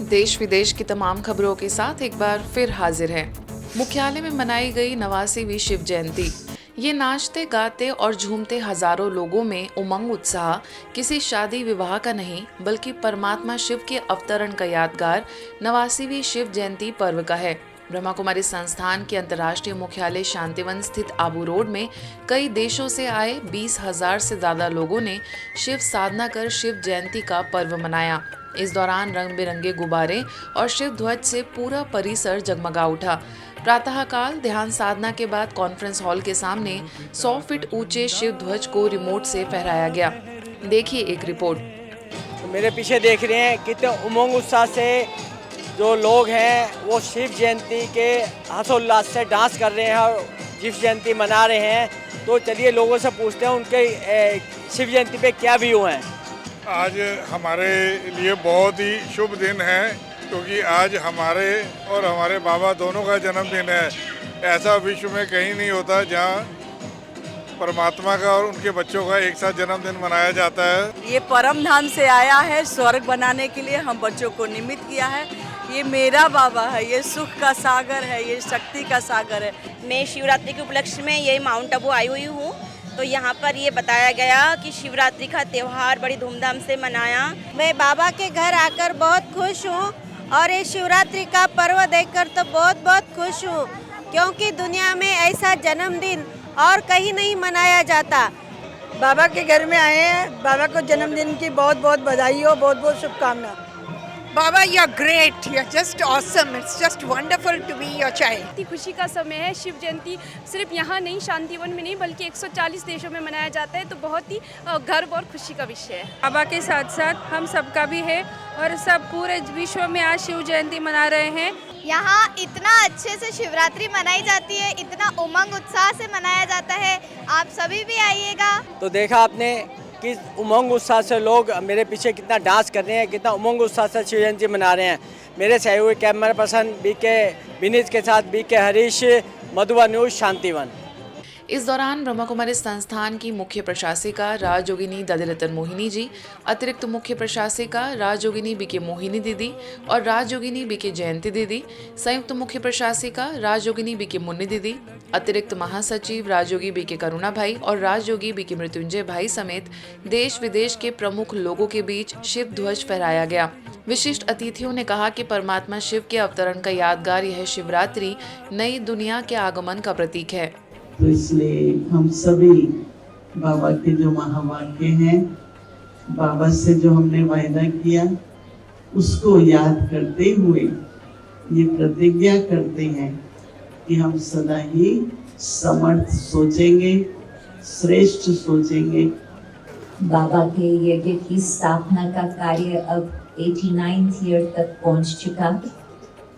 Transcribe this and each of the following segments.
देश विदेश की तमाम खबरों के साथ एक बार फिर हाजिर है। मुख्यालय में मनाई गई 89वीं शिव जयंती। ये नाचते गाते और झूमते हजारों लोगों में उमंग उत्साह किसी शादी विवाह का नहीं बल्कि परमात्मा शिव के अवतरण का यादगार 89वीं शिव जयंती पर्व का है। ब्रह्मा कुमारी संस्थान के अंतर्राष्ट्रीय मुख्यालय शांतिवन स्थित आबू रोड में कई देशों से आए 20,000 से ज्यादा लोगों ने शिव साधना कर शिव जयंती का पर्व मनाया। इस दौरान रंग बिरंगे गुब्बारे और शिव ध्वज से पूरा परिसर जगमगा उठा। प्रातःकाल ध्यान साधना के बाद कॉन्फ्रेंस हॉल के सामने 100 फीट ऊंचे शिव ध्वज को रिमोट से फहराया गया। देखिए एक रिपोर्ट। तो मेरे पीछे देख रहे हैं कितने उमंग उत्साह से जो लोग हैं वो शिव जयंती के हर्षोल्लास से डांस कर रहे हैं और शिव जयंती मना रहे हैं। तो चलिए लोगों से पूछते हैं उनके शिव जयंती पे क्या व्यू हैं। आज हमारे लिए बहुत ही शुभ दिन है क्योंकि आज हमारे और हमारे बाबा दोनों का जन्मदिन है। ऐसा विश्व में कहीं नहीं होता जहां परमात्मा का और उनके बच्चों का एक साथ जन्मदिन मनाया जाता है। ये परम धाम से आया है, स्वर्ग बनाने के लिए हम बच्चों को निमित्त किया है। ये मेरा बाबा है, ये सुख का सागर है, ये शक्ति का सागर है। मैं शिवरात्रि के उपलक्ष्य में ये माउंट आबू आई हुई हूँ। तो यहाँ पर ये बताया गया कि शिवरात्रि का त्यौहार बड़ी धूमधाम से मनाया। मैं बाबा के घर आकर बहुत खुश हूँ और ये शिवरात्रि का पर्व देखकर तो बहुत बहुत खुश हूँ क्योंकि दुनिया में ऐसा जन्मदिन और कहीं नहीं मनाया जाता। बाबा के घर में आए हैं, बाबा को जन्मदिन की बहुत बहुत बधाई हो, बहुत बहुत शुभकामना। बाबा, you are great, you are just awesome, it's just wonderful to be your child. खुशी का समय है। शिव जयंती सिर्फ यहाँ नहीं, शांतिवन में नहीं बल्कि 140 देशों में मनाया जाता है। तो बहुत ही गर्व और खुशी का विषय है। बाबा के साथ साथ हम सबका भी है और सब पूरे विश्व में आज शिव जयंती मना रहे हैं। यहाँ इतना अच्छे से शिवरात्रि मनाई जाती है, इतना उमंग उत्साह से मनाया जाता है। आप सभी भी आइएगा। तो देखा आपने कि उमंग उत्साह से लोग मेरे पीछे कितना डांस कर रहे हैं, कितना उमंग उत्साह से शिव जयंती मना रहे हैं। मेरे सहयोगी कैमरा पर्सन बीके विनीत के साथ बीके हरीश, मधुबन न्यूज, शांतिवन। इस दौरान ब्रह्मा कुमारी संस्थान की मुख्य प्रशासिका राजयोगिनी दधिरतन मोहिनी जी, अतिरिक्त मुख्य प्रशासिका राजयोगिनी बीके मोहिनी दीदी और राजयोगिनी बीके जयंती दीदी, संयुक्त मुख्य प्रशासिका राजयोगिनी बीके मुन्नी दीदी, अतिरिक्त महासचिव राजयोगी बीके करुणा भाई और राजयोगी बीके मृत्युंजय भाई समेत देश विदेश के प्रमुख लोगों के बीच शिव ध्वज फहराया गया। विशिष्ट अतिथियों ने कहा कि परमात्मा शिव के अवतरण का यादगार यह शिवरात्रि नई दुनिया के आगमन का प्रतीक है। तो इसलिए हम सभी बाबा के जो महावाक्य हैं, बाबा से जो हमने वायदा किया, उसको याद करते हुए ये प्रतिज्ञा करते हैं कि हम सदा ही समर्थ सोचेंगे, श्रेष्ठ सोचेंगे। बाबा के यज्ञ की स्थापना का कार्य अब 89th ईयर तक पहुंच चुका।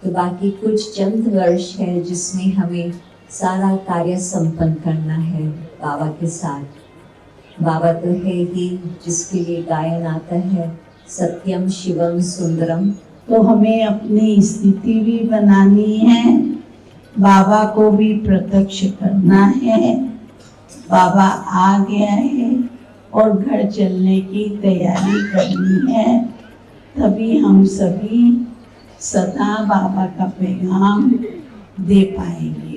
तो बाकी कुछ चंद वर्ष है जिसमें हमें सारा कार्य संपन्न करना है बाबा के साथ। बाबा तो है ही जिसके लिए गायन आता है, सत्यम शिवम सुंदरम। तो हमें अपनी स्थिति भी बनानी है, बाबा को भी प्रत्यक्ष करना है। बाबा आ गया है और घर चलने की तैयारी करनी है, तभी हम सभी सदा बाबा का पैगाम दे पाएंगे।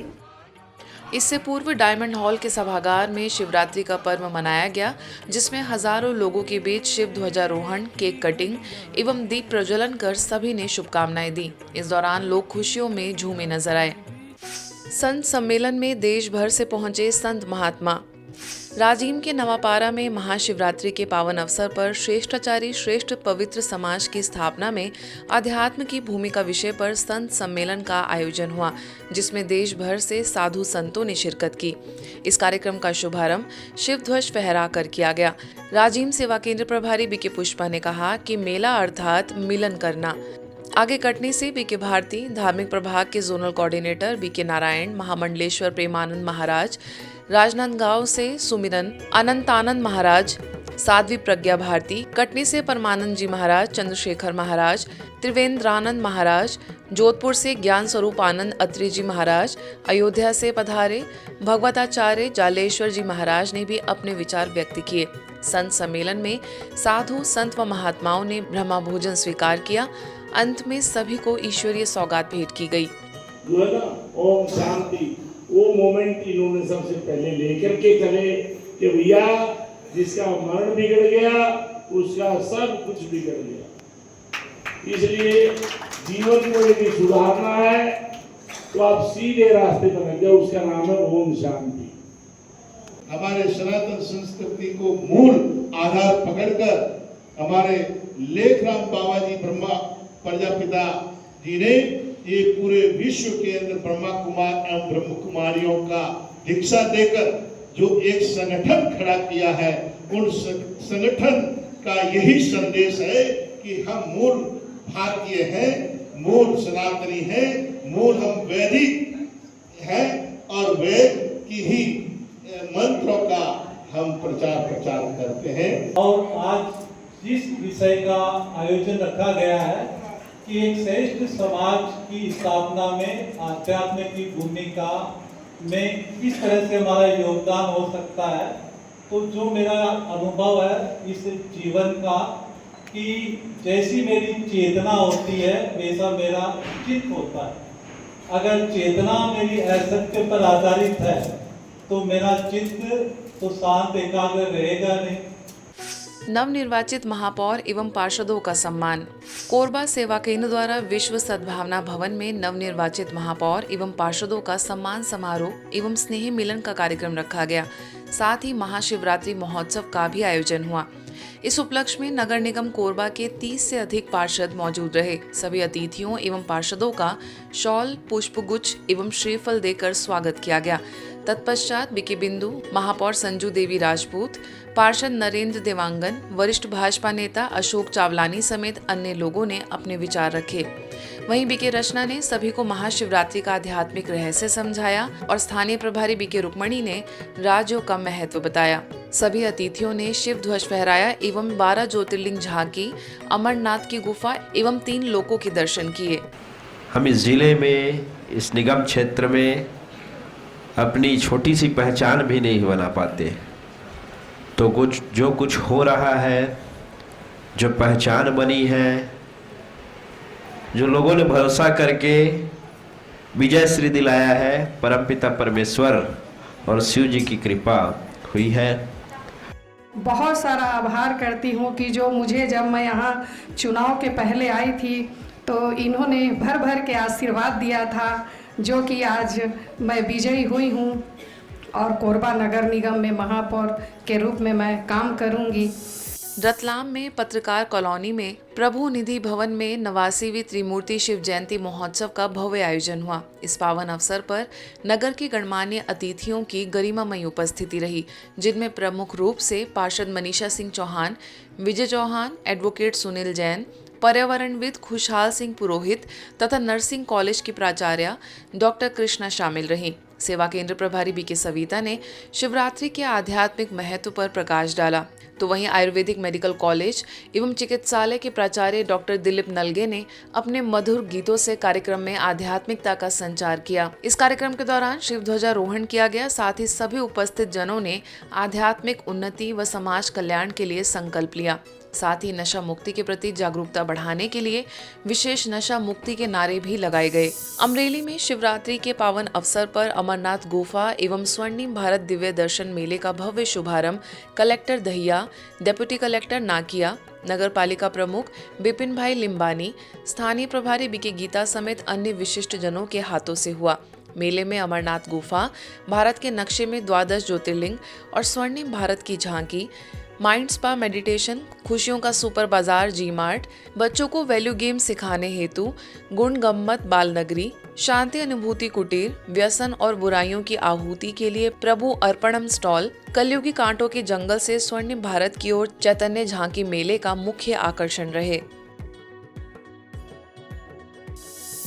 इससे पूर्व डायमंड हॉल के सभागार में शिवरात्रि का पर्व मनाया गया, जिसमें हजारों लोगों के बीच शिव ध्वजारोहण, केक कटिंग एवं दीप प्रज्वलन कर सभी ने शुभकामनाएं दी। इस दौरान लोग खुशियों में झूमे नजर आए। संत सम्मेलन में देश भर से पहुंचे संत महात्मा। राजीव के नवापारा में महाशिवरात्रि के पावन अवसर पर श्रेष्ठाचारी श्रेष्ठ पवित्र समाज की स्थापना में अध्यात्म की भूमिका विषय पर संत सम्मेलन का आयोजन हुआ, जिसमें देश भर से साधु संतों ने शिरकत की। इस कार्यक्रम का शुभारंभ शिव ध्वज फहरा कर किया गया। राजीव सेवा केंद्र प्रभारी बीके पुष्पा ने कहा कि मेला अर्थात मिलन करना। आगे कटनी से बीके भारती, धार्मिक प्रभाग के जोनल कोऑर्डिनेटर बीके नारायण, महामंडलेश्वर प्रेमानंद महाराज, राजनांदगांव से सुमिरन अनंतानंद महाराज, साध्वी प्रज्ञा भारती, कटनी से परमानंद जी महाराज, चंद्रशेखर महाराज, त्रिवेंद्रानंद महाराज, जोधपुर से ज्ञान स्वरूप आनंद अत्रि जी महाराज, अयोध्या से पधारे भगवताचार्य जालेश्वर जी महाराज ने भी अपने विचार व्यक्त किए। संत सम्मेलन में साधु संत व महात्माओं ने ब्रह्मा भोजन स्वीकार किया। अंत में सभी को ईश्वरीय सौगात भेंट की गई। जो है ना ओम शांति, वो मोमेंट इन्होंने सबसे पहले लेकर के चले कि भैया जिसका मरण बिगड़ गया उसका सब कुछ बिगड़ गया, इसलिए जीवन को यदि सुधारना है तो आप सीधे रास्ते पर लग जाओ, उसका नाम है ओम शांति। हमारे सनातन संस्कृति को मूल आधार पकड़कर हमारे लेखराम बाबा जी ब्रह्मा प्रजापिता जी ने ये पूरे विश्व के अंदर ब्रह्मा कुमार एवं ब्रह्म कुमारियों का दीक्षा देकर जो एक संगठन खड़ा किया है, उन संगठन का यही संदेश है कि हम मूल भारतीय हैं, मूल सनातनी हैं, मूल हम वैदिक हैं और वेद की ही मंत्रों का हम प्रचार करते हैं। और आज जिस विषय का आयोजन रखा गया है कि एक श्रेष्ठ समाज की स्थापना में आध्यात्म की भूमिका में किस तरह से हमारा योगदान हो सकता है, तो जो मेरा अनुभव है इस जीवन का कि जैसी मेरी चेतना होती है वैसा मेरा चित्त होता है। अगर चेतना मेरी असत्य पर आधारित है तो मेरा चित्त तो शांत एकाग्र रहेगा नहीं। नवनिर्वाचित महापौर एवं पार्षदों का सम्मान। कोरबा सेवा केंद्र द्वारा विश्व सद्भावना भवन में नवनिर्वाचित महापौर एवं पार्षदों का सम्मान समारोह एवं स्नेह मिलन का कार्यक्रम रखा गया। साथ ही महाशिवरात्रि महोत्सव का भी आयोजन हुआ। इस उपलक्ष्य में नगर निगम कोरबा के 30 से अधिक पार्षद मौजूद रहे। सभी अतिथियों एवं पार्षदों का शॉल, पुष्पगुच्छ एवं श्रीफल देकर स्वागत किया गया। तत्पश्चात बीके बिंदु, महापौर संजू देवी राजपूत, पार्षद नरेंद्र देवांगन, वरिष्ठ भाजपा नेता अशोक चावलानी समेत अन्य लोगों ने अपने विचार रखे। वहीं बीके रचना ने सभी को महाशिवरात्रि का आध्यात्मिक रहस्य समझाया और स्थानीय प्रभारी बीके रुक्मणी ने राजयोग का महत्व बताया। सभी अतिथियों ने शिव ध्वज फहराया एवं 12 ज्योतिर्लिंग झांकी, अमरनाथ की गुफा एवं 3 लोकों के दर्शन किए। हम इस जिले में, इस निगम क्षेत्र में अपनी छोटी सी पहचान भी नहीं बना पाते, तो कुछ हो रहा है, जो पहचान बनी है, जो लोगों ने भरोसा करके विजय श्री दिलाया है, परमपिता परमेश्वर और शिव जी की कृपा हुई है। बहुत सारा आभार करती हूँ कि जो मुझे जब मैं यहाँ चुनाव के पहले आई थी तो इन्होंने भर भर के आशीर्वाद दिया था, जो कि आज मैं विजयी हुई हूँ और कोरबा नगर निगम में महापौर के रूप में मैं काम करूँगी। रतलाम में पत्रकार कॉलोनी में प्रभु निधि भवन में 89वीं त्रिमूर्ति शिव जयंती महोत्सव का भव्य आयोजन हुआ। इस पावन अवसर पर नगर के गणमान्य अतिथियों की गरिमामयी उपस्थिति रही, जिनमें प्रमुख रूप से पार्षद मनीषा सिंह चौहान, विजय चौहान, एडवोकेट सुनील जैन, पर्यावरणविद खुशहाल सिंह पुरोहित तथा नर्सिंग कॉलेज की प्राचार्य डॉक्टर कृष्णा शामिल रहीं। सेवा केंद्र प्रभारी बीके सविता ने शिवरात्रि के आध्यात्मिक महत्व पर प्रकाश डाला, तो वहीं आयुर्वेदिक मेडिकल कॉलेज एवं चिकित्सालय के प्राचार्य डॉक्टर दिलीप नलगे ने अपने मधुर गीतों से कार्यक्रम में आध्यात्मिकता का संचार किया। इस कार्यक्रम के दौरान शिव ध्वजारोहण किया गया। साथ ही सभी उपस्थित जनों ने आध्यात्मिक उन्नति व समाज कल्याण के लिए संकल्प लिया। साथ ही नशा मुक्ति के प्रति जागरूकता बढ़ाने के लिए विशेष नशा मुक्ति के नारे भी लगाए गए। अमरेली में शिवरात्रि के पावन अवसर पर अमरनाथ गुफा एवं स्वर्णिम भारत दिव्य दर्शन मेले का भव्य शुभारंभ collector Dahiya, deputy collector Nakiya, नगर पालिका प्रमुख बिपिन भाई लिम्बानी, स्थानीय प्रभारी बीके गीता समेत अन्य विशिष्ट जनों के हाथों से हुआ। मेले में अमरनाथ गुफा, भारत के नक्शे में 12 ज्योतिर्लिंग और स्वर्णिम भारत की झांकी, माइंड स्पा मेडिटेशन, खुशियों का सुपर बाजार जी मार्ट, बच्चों को वैल्यू गेम सिखाने हेतु गुण गम्मत बाल नगरी, शांति अनुभूति कुटीर, व्यसन और बुराइयों की आहुति के लिए प्रभु अर्पणम स्टॉल, कलयुगी कांटों के जंगल से स्वर्णिम भारत की ओर चैतन्य झांकी मेले का मुख्य आकर्षण रहे।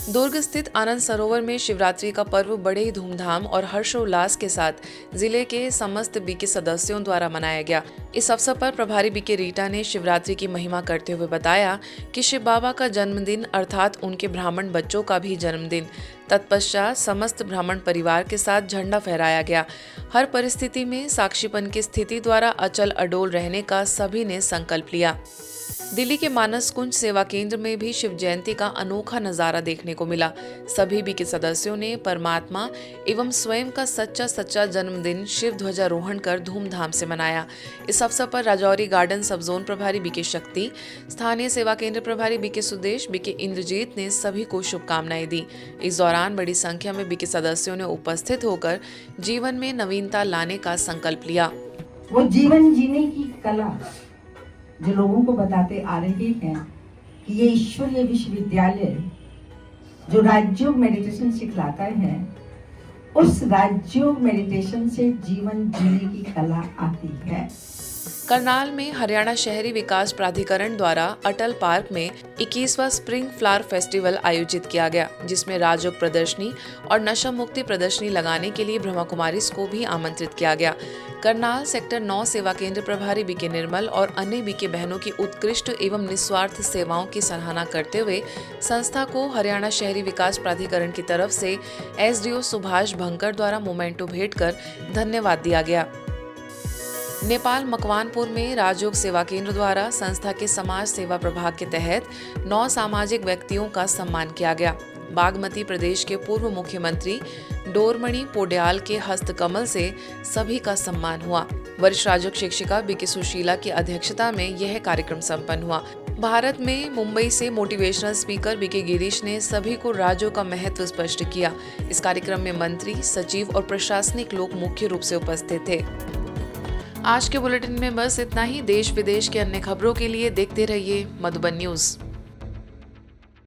दुर्ग स्थित आनंद सरोवर में शिवरात्रि का पर्व बड़े ही धूमधाम और हर्षोल्लास के साथ जिले के समस्त बीके सदस्यों द्वारा मनाया गया। इस अवसर पर प्रभारी बीके रीटा ने शिवरात्रि की महिमा करते हुए बताया कि शिव बाबा का जन्मदिन अर्थात उनके ब्राह्मण बच्चों का भी जन्मदिन। तत्पश्चात समस्त ब्राह्मण परिवार के साथ झंडा फहराया गया। हर परिस्थिति में साक्षीपन की स्थिति द्वारा अचल अडोल रहने का सभी ने संकल्प लिया। दिल्ली के मानस कुंज सेवा केंद्र में भी शिव जयंती का अनोखा नजारा देखने को मिला। सभी बीके सदस्यों ने परमात्मा एवं स्वयं का सच्चा जन्मदिन शिव ध्वजारोहण कर धूमधाम से मनाया। इस अवसर पर राजौरी गार्डन सब जोन प्रभारी बीके शक्ति, स्थानीय सेवा केंद्र प्रभारी बीके सुदेश, बीके इंद्रजीत ने सभी को शुभकामनाएं दी। इस दौरान बड़ी संख्या में बीके सदस्यों ने उपस्थित होकर जीवन में नवीनता लाने का संकल्प लिया। वो जीवन जीने की कला जो लोगों को बताते आ रहे हैं कि ये ईश्वरीय विश्वविद्यालय जो राजयोग मेडिटेशन सिखलाता है, उस राजयोग मेडिटेशन से जीवन जीने की कला आती है। करनाल में हरियाणा शहरी विकास प्राधिकरण द्वारा अटल पार्क में 21वां स्प्रिंग फ्लावर फेस्टिवल आयोजित किया गया, जिसमें राजयोग प्रदर्शनी और नशा मुक्ति प्रदर्शनी लगाने के लिए ब्रह्मा कुमारीज को भी आमंत्रित किया गया। करनाल सेक्टर 9 सेवा केंद्र प्रभारी बीके निर्मल और अन्य बीके बहनों की उत्कृष्ट एवं निस्वार्थ सेवाओं की सराहना करते हुए संस्था को हरियाणा शहरी विकास प्राधिकरण की तरफ से SDO सुभाष भंकर द्वारा मोमेंटो भेंट कर धन्यवाद दिया गया। नेपाल मकवानपुर में राजयोग सेवा केंद्र द्वारा संस्था के समाज सेवा प्रभाग के तहत 9 सामाजिक व्यक्तियों का सम्मान किया गया। बागमती प्रदेश के पूर्व मुख्यमंत्री डोरमणि पोड्याल के हस्तकमल से सभी का सम्मान हुआ। वरिष्ठ राजयोग शिक्षिका बीके सुशीला की अध्यक्षता में यह कार्यक्रम संपन्न हुआ। भारत में मुंबई से मोटिवेशनल स्पीकर बीके गिरीश ने सभी को राजयोग का महत्व स्पष्ट किया। इस कार्यक्रम में मंत्री, सचिव और प्रशासनिक लोग मुख्य रूप से उपस्थित थे। आज के बुलेटिन में बस इतना ही। देश विदेश के अन्य खबरों के लिए देखते रहिए मधुबन न्यूज।